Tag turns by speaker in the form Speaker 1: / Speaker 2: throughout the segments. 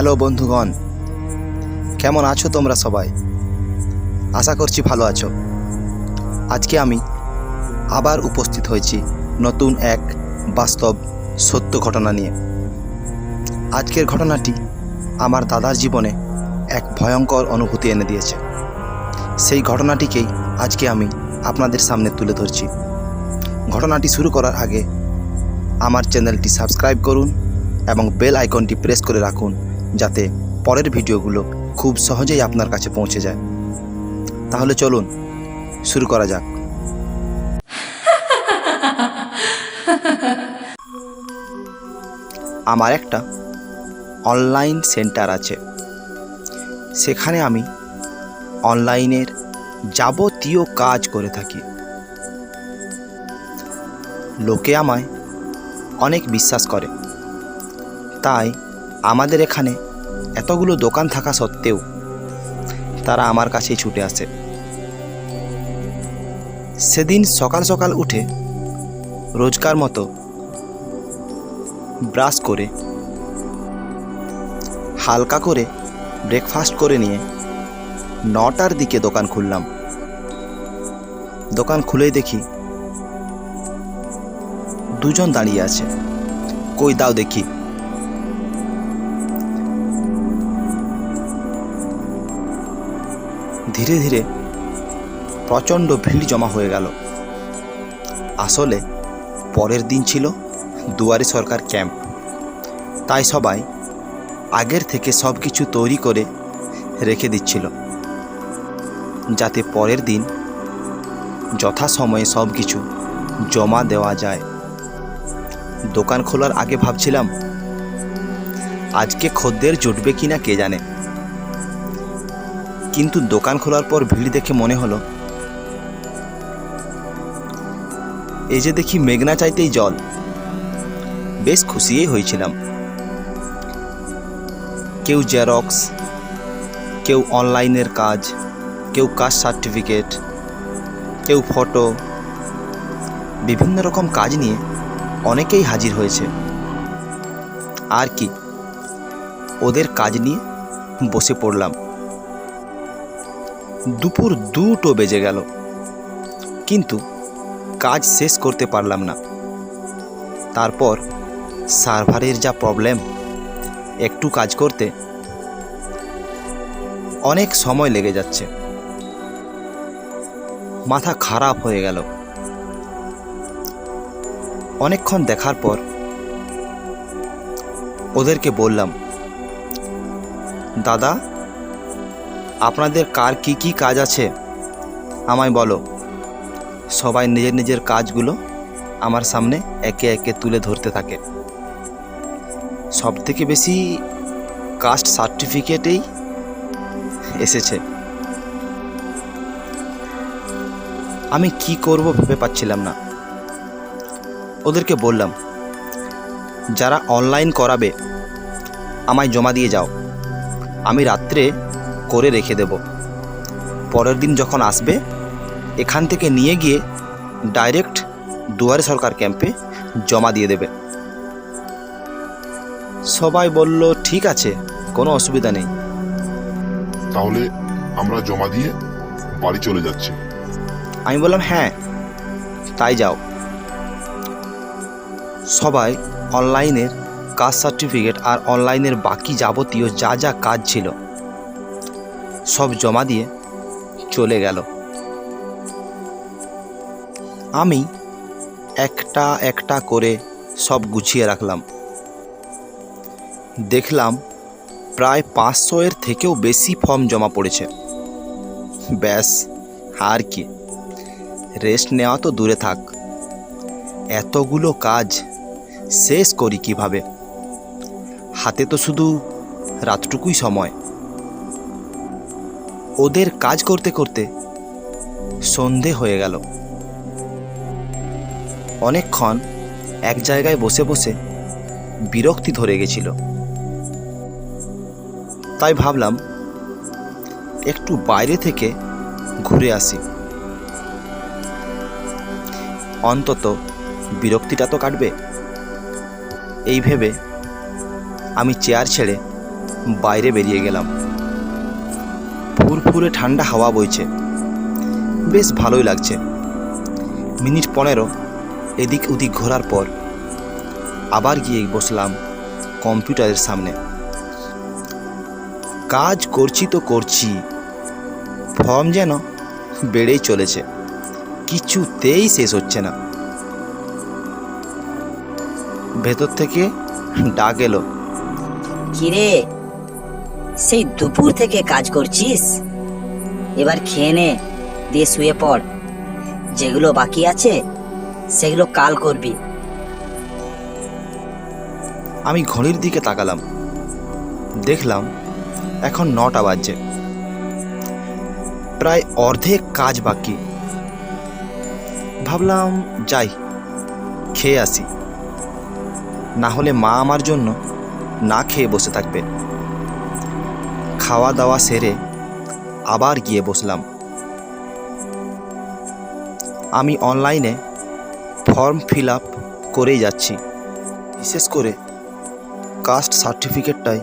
Speaker 1: Hello বন্ধুগণ, কেমন আছো তোমরা সবাই? আশা করছি ভালো আছো। আজকে আমি আবার উপস্থিত হয়েছি নতুন এক বাস্তব সত্য ঘটনা নিয়ে। আজকের ঘটনাটি আমার দাদার জীবনে এক ভয়ঙ্কর অনুভূতি এনে দিয়েছে। সেই ঘটনাটিকেই আজকে আমি আপনাদের সামনে তুলে ধরছি। ঘটনাটি শুরু করার আগে আমার চ্যানেলটি সাবস্ক্রাইব করুন এবং বেল আইকনটি প্রেস করে রাখুন, যাতে পরের ভিডিওগুলো খুব সহজেই আপনার কাছে পৌঁছে যায়। তাহলে চলুন শুরু করা যাক। আমার একটা অনলাইন সেন্টার আছে। সেখানে আমি অনলাইনের যাবতীয় কাজ করে থাকি। লোকে আমায় অনেক বিশ্বাস করে, তাই আমাদের এখানে এতগুলো দোকান থাকা সত্ত্বেও তারা আমার কাছেই ছুটে আসে। সেদিন সকাল সকাল উঠে রোজকার মতো ব্রাশ করে হালকা করে ব্রেকফাস্ট করে নিয়ে 9টার দিকে দোকান খুললাম। দোকান খুলেই দেখি দুজন দাঁড়িয়ে আছে। কই দাও দেখি। ধীরে ধীরে প্রচণ্ড ভিড় জমা হয়ে গেল। আসলে পরের দিন ছিল দুয়ারে সরকার ক্যাম্প, তাই সবাই আগের থেকে সব কিছু তৈরি করে রেখে দিচ্ছিল, যাতে পরের দিন যথাসময়ে সব কিছু জমা দেওয়া যায়। দোকান খোলার আগে ভাবছিলাম আজকে খদ্দের জুটবে কিনা কে জানে, কিন্তু দোকান খোলার পর ভিড় দেখে মনে হলো এই যে দেখি মেঘনা চাইতেই জল। বেশ খুশিই হয়েছিলাম। কেউ জেরক্স, কেউ অনলাইনের কাজ, কেউ কাস্ট সার্টিফিকেট, কেউ ফটো, বিভিন্ন রকম কাজ নিয়ে অনেকেই হাজির হয়েছে। আর কি, ওদের কাজ নিয়ে বসে পড়লাম। দুপুর 2টো বেজে গেল, কিন্তু কাজ শেষ করতে পারলাম না। তারপর সার্ভারের যা প্রবলেম, একটু কাজ করতে অনেক সময় লেগে যাচ্ছে। মাথা খারাপ হয়ে গেল। অনেকক্ষণ দেখার পর ওদেরকে বললাম, দাদা আপনাদের কার কি কি কাজ আছে আমায় বলো। সবাই নিজের নিজের কাজগুলো আমার সামনে একে একে তুলে ধরতে থাকে। সবথেকে বেশি কাস্ট সার্টিফিকেটেই এসেছে। আমি কি করব ভেবে পাচ্ছিলাম না। ওদেরকে বললাম, যারা অনলাইন করাবে আমায় জমা দিয়ে যাও, আমি রাত্রে করে রেখে দেব। পরের দিন যখন আসবে এখান থেকে নিয়ে গিয়ে ডাইরেক্ট দুয়ারে সরকার ক্যাম্পে জমা দিয়ে দেবে। সবাই বলল ঠিক আছে, কোনো অসুবিধা নেই।
Speaker 2: তাহলে আমরা জমা দিয়ে বাড়ি চলে যাচ্ছি।
Speaker 1: আমি বললাম হ্যাঁ, তাই যাও। সবাই অনলাইনের কাস্ট সার্টিফিকেট আর অনলাইনের বাকি যাবতীয় যা যা কাজ ছিল সব জমা দিয়ে চলে গেল। আমি একটা একটা করে সব গুছিয়ে রাখলাম। দেখলাম প্রায় 500-এর থেকেও বেশি ফর্ম জমা পড়েছে। ব্যাস, আর কি, রেস্ট নেওয়া তো দূরে থাক, এতগুলো কাজ শেষ করি কিভাবে? হাতে তো শুধু রাতটুকুই সময়। ওদের কাজ করতে করতে সন্ধে হয়ে গেল। অনেকক্ষণ এক জায়গায় বসে বসে বিরক্তি ধরে গেছিল, তাই ভাবলাম একটু বাইরে থেকে ঘুরে আসি, অন্তত বিরক্তিটা তো কাটবে। এই ভেবে আমি চেয়ার ছেড়ে বাইরে বেরিয়ে গেলাম। ফুরফুরে ঠান্ডা হাওয়া বইছে, বেশ ভালোই লাগছে। মিনিট 15 এদিক ওদিক ঘোরার পর আবার গিয়ে বসলাম কম্পিউটারের সামনে। কাজ করছি তো করছি, ফর্ম যেন বেড়েই চলেছে, কিছুতেই শেষ হচ্ছে না। ভেতর থেকে ডাক এলো,
Speaker 3: কিরে, সেই দুপুর থেকে কাজ করছিস? এবার খেয়ে নে, দিয়ে শুয়ে পড়। যেগুলো বাকি আছে সেগুলো কাল করবি।
Speaker 1: আমি ঘড়ির দিকে তাকালাম, দেখলাম এখন 9টা বাজছে, প্রায় অর্ধেক কাজ বাকি। ভাবলাম যাই, খেয়ে আসি, না হলে মা আমার জন্য না খেয়ে বসে থাকবে। খাওয়া দাওয়া সেরে আবার গিয়ে বসলাম। আমি অনলাইনে ফর্ম ফিল আপ করেই যাচ্ছি। বিশেষ করে কাস্ট সার্টিফিকেটটাই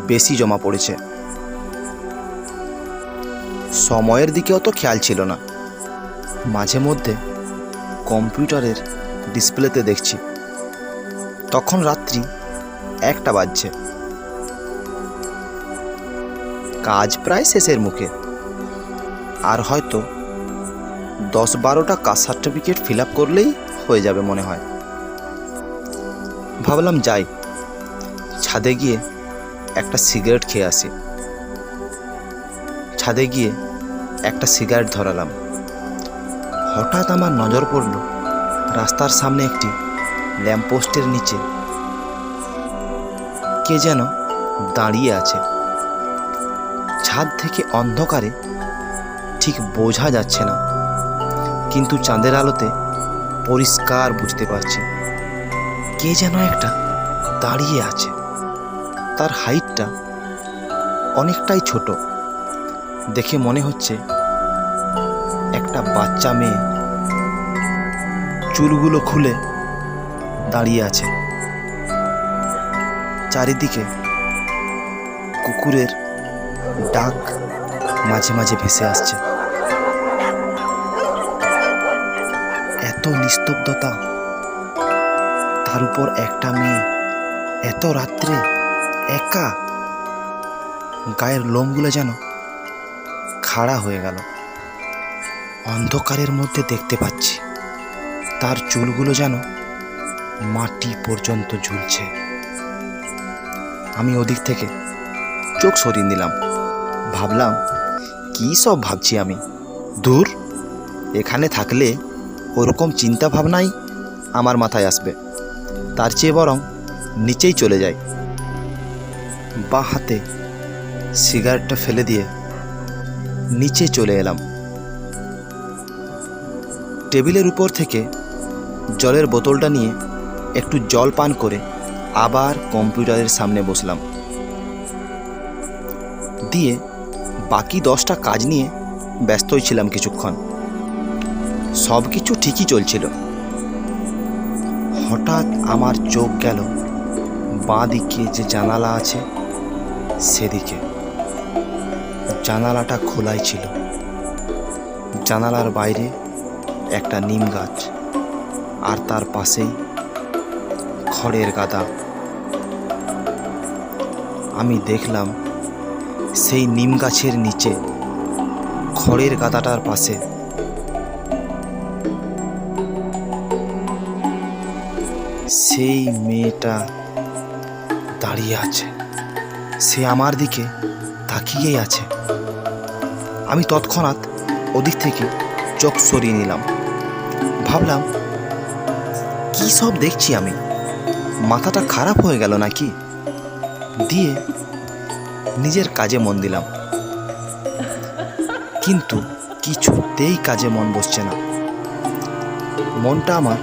Speaker 1: বেশি জমা পড়েছে। সময়ের দিকেও তো খেয়াল ছিল না। মাঝে মধ্যে কম্পিউটারের ডিসপ্লেতে দেখছি তখন রাত্রি 1টা বাজছে। কাজ প্রায় শেষের মুখে, আর হয়তো 10-12টা কাস্ট সার্টিফিকেট ফিল আপ করলেই হয়ে যাবে মনে হয়। ভাবলাম যাই, ছাদে গিয়ে একটা সিগারেট খেয়ে আসি। ছাদে গিয়ে একটা সিগারেট ধরালাম। হঠাৎ আমার নজর পড়ল রাস্তার সামনে একটি ল্যাম্পপোস্টের নিচে কে যেন দাঁড়িয়ে আছে। ছাদ থেকে অন্ধকারে ঠিক বোঝা যাচ্ছে না, কিন্তু চাঁদের আলোতে পরিষ্কার বুঝতে পারছি কে যেন একটা দাঁড়িয়ে আছে। তার হাইটটা অনেকটাই ছোট, দেখে মনে হচ্ছে একটা বাচ্চা মেয়ে। চুলগুলো খুলে দাঁড়িয়ে আছে। চারিদিকে কুকুরের ডাক মাঝে মাঝে ভেসে আসছে। এত নিস্তব্ধতা, তার উপর একটা মেয়ে, এত রাত্রে একা। গায়ের লোমগুলো যেন খাড়া হয়ে গেল। অন্ধকারের মধ্যে দেখতে পাচ্ছি তার চুলগুলো যেন মাটি পর্যন্ত ঝুলছে। আমি ওদিক থেকে চোখ সরিয়ে দিলাম। ভাবলাম কী সব ভাবছি আমি, দূর, এখানে থাকলে ওরকম চিন্তা ভাবনাই আমার মাথায় আসবে। তার চেয়ে বরং নিচেই চলে যাই। বাঁ হাতে সিগারেটটা ফেলে দিয়ে নিচে চলে এলাম। টেবিলের উপর থেকে জলের বোতলটা নিয়ে একটু জল পান করে আবার কম্পিউটারের সামনে বসলাম। দিয়ে বাকি 10টা কাজ নিয়ে ব্যস্তই ছিলাম কিছুক্ষণ। সব কিছু ঠিকই চলছিল। হঠাৎ আমার চোখ গেল বাঁ দিকে যে জানালা আছে সেদিকে। জানালাটা খোলাই ছিল। জানালার বাইরে একটা নিম গাছ, আর তার পাশেই খড়ের গাদা। আমি দেখলাম সেই নিম গাছের নিচে খড়ের গাদাটার পাশে সেই মেয়েটা দাঁড়িয়ে আছে। সে আমার দিকে তাকিয়েই আছে। আমি তৎক্ষণাৎ ওদিক থেকে চোখ সরিয়ে নিলাম। ভাবলাম কী সব দেখছি আমি, মাথাটা খারাপ হয়ে গেল নাকি? দিয়ে নিজের কাজে মন দিলাম, কিন্তু কিছুতেই কাজে মন বসছে না। মনটা আমার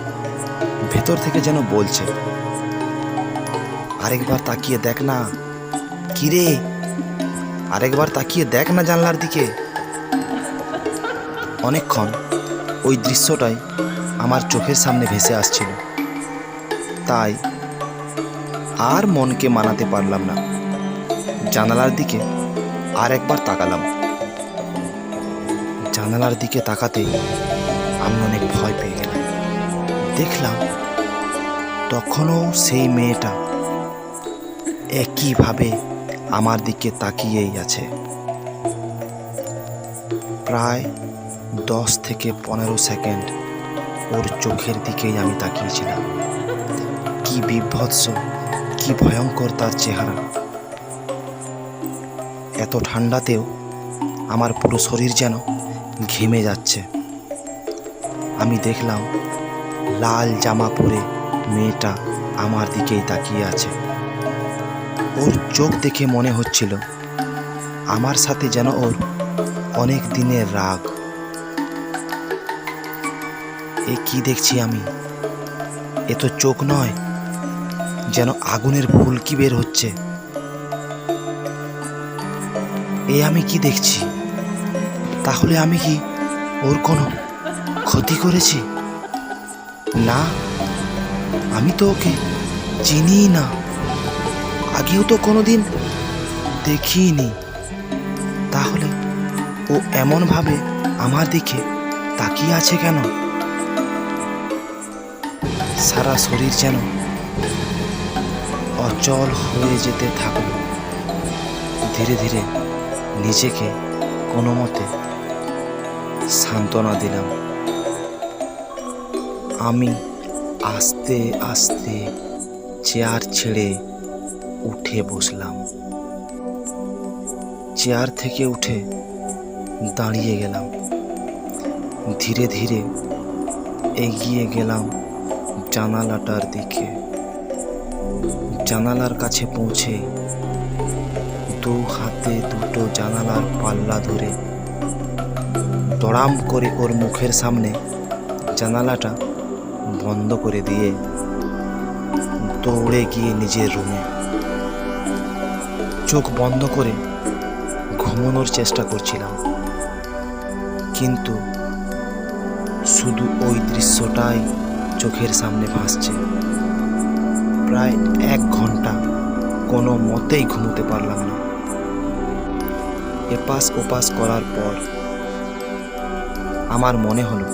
Speaker 1: ভেতর থেকে যেন বলছে, আরেকবার তাকিয়ে দেখ না, কিরে, আরেকবার তাকিয়ে দেখ না জানলার দিকে। অনেকক্ষণ ওই দৃশ্যটাই আমার চোখের সামনে ভেসে আসছিল। তাই আর মনকে মানাতে পারলাম না। জানালার দিকে আরেকবার তাকালাম। জানালার দিকে তাকাতেই আমি অনেক ভয় পেয়ে গেলাম। দেখলাম তখনও সেই মেয়েটা একইভাবে আমার দিকে তাকিয়েই আছে। প্রায় 10 থেকে 15 সেকেন্ড ওর চোখের দিকেই আমি তাকিয়েছিলাম। কি বিভৎস, কি ভয়ঙ্কর তার চেহারা। এত ঠান্ডাতেও আমার পুরো শরীর যেন ঘেমে যাচ্ছে। আমি দেখলাম লাল জামা পরে মেয়েটা আমার দিকেই তাকিয়ে আছে। ওর চোখ দেখে মনে হচ্ছিল আমার সাথে যেন ওর অনেক দিনের রাগ। এ কি দেখছি আমি? এ তো চোখ নয়, যেন আগুনের ফুলকি বের হচ্ছে। এ আমি কি দেখছি? তাহলে আমি কি ওর কোনো ক্ষতি করেছি? না, আমি তো ওকে চিনিই না, আগেও তো কোনোদিন দেখিনি। তাহলে ও এমনভাবে আমার দিকে তাকিয়ে আছে কেন? সারা শরীর যেন অচল হয়ে যেতে থাকলো। ধীরে ধীরে নিজেকে কোনো মতে সান্ত্বনা দিলাম। আমি আস্তে আস্তে চেয়ার ছেড়ে উঠে বসলাম। চেয়ার থেকে উঠে দাঁড়িয়ে গেলাম। ধীরে ধীরে এগিয়ে গেলাম জানালাটার দিকে। জানালার কাছে পৌঁছে দু হাতে দুটো জানালার পাল্লা ধরে দড়াম করে ওর মুখের সামনে জানালাটা বন্ধ করে দিয়ে দৌড়ে গিয়ে নিজের রুমে চোখ বন্ধ করে ঘুমানোর চেষ্টা করছিলাম। কিন্তু শুধু ওই দৃশ্যটাই চোখের সামনে ভাসছে। প্রায় 1 ঘন্টা কোনো মতেই ঘুমোতে পারলাম না। এপাশ ওপাশ করার পর আমার মনে হলো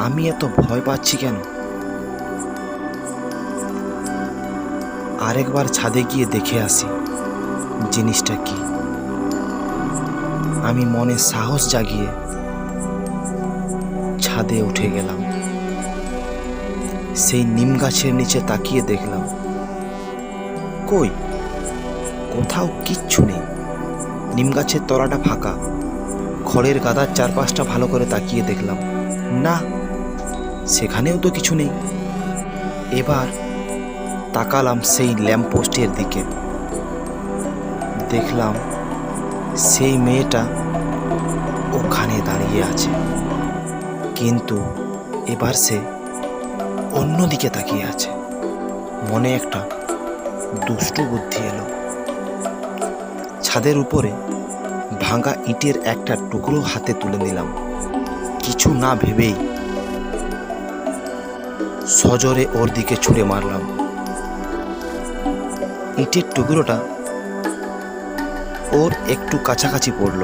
Speaker 1: আমি এত ভয় পাচ্ছি কেন? আরেকবার ছাদে গিয়ে দেখে আসি জিনিসটা কি। আমি মনে সাহস জাগিয়ে ছাদে উঠে গেলাম। সেই নিম গাছের নিচে তাকিয়ে দেখলাম কই, কোথাও কিচ্ছু নেই। নিম গাছের তলাটা ফাঁকা। খড়ের গাদার চারপাশটা ভালো করে তাকিয়ে দেখলাম, না, সেখানেও তো কিছু নেই। এবার তাকালাম সেই ল্যাম্পপোস্টের দিকে। দেখলাম সেই মেয়েটা ওখানে দাঁড়িয়ে আছে, কিন্তু এবার সে অন্যদিকে তাকিয়ে আছে। মনে একটা দুষ্টু বুদ্ধি এলো। ছাদের উপরে ভাঙা ইটের একটা টুকরো হাতে তুলে নিলাম। কিছু না ভেবেই সজোরে ওর দিকে ছুঁড়ে মারলাম। ইটের টুকরোটা ওর একটু কাছাকাছি পড়ল।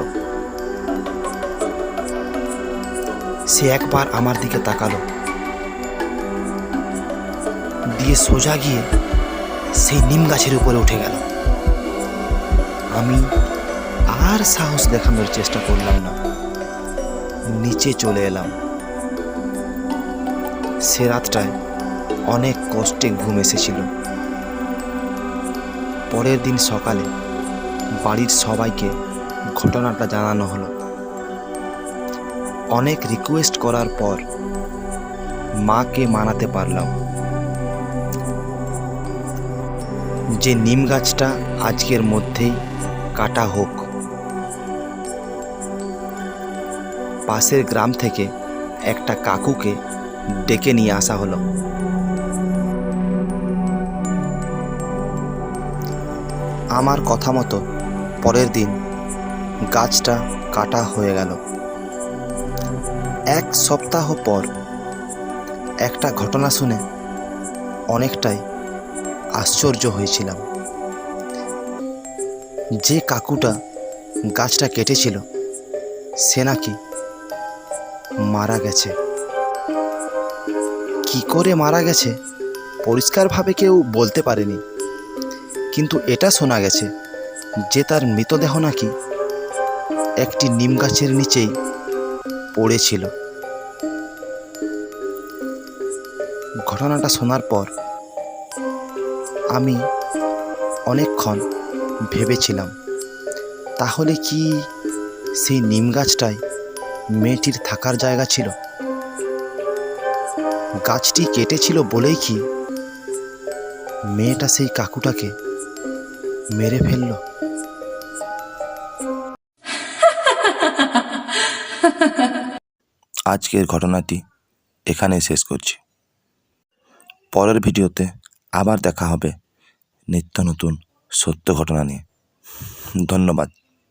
Speaker 1: সে একবার আমার দিকে তাকালো, দিয়ে সোজা গিয়ে সেই নিম গাছের উপরে উঠে গেল। আমি আর সাহস দেখানোর চেষ্টা করলাম না, নিচে চলে এলাম। সে রাতটায় অনেক কষ্টে ঘুম এসেছিল। পরের দিন সকালে বাড়ির সবাইকে ঘটনাটা জানানো হলো। অনেক রিকোয়েস্ট করার পর মাকে মানাতে পারলাম যে নিম গাছটা আজকের মধ্যেই কাটা হোক। পাশের গ্রাম থেকে একটা কাকুকে ডেকে নিয়ে আসা হলো। আমার কথা মতো পরের দিন গাছটা কাটা হয়ে গেল। 1 সপ্তাহ পর একটা ঘটনা শুনে অনেকটাই আশ্চর্য হয়েছিলাম। যে কাকুটা গাছটা কেটেছিল সে নাকি মারা গেছে। কি করে মারা গেছে পরিষ্কারভাবে কেউ বলতে পারেনি, কিন্তু এটা শোনা গেছে যে তার মৃতদেহ নাকি একটি নিম গাছের নিচেই পড়েছিল। ঘটনাটা শোনার পর আমি অনেকক্ষণ ভেবেছিলাম, তাহলে কি সেই নিম গাছটাই মেয়েটির থাকার জায়গা ছিল? গাছটি কেটেছিল বলেই কি মেয়েটা সেই কাকুটাকে মেরে ফেলল?
Speaker 4: আজকের ঘটনাটি এখানেই শেষ করছি। পরের ভিডিওতে আবার দেখা হবে নিত্য নতুন সত্য ঘটনা নিয়ে। ধন্যবাদ।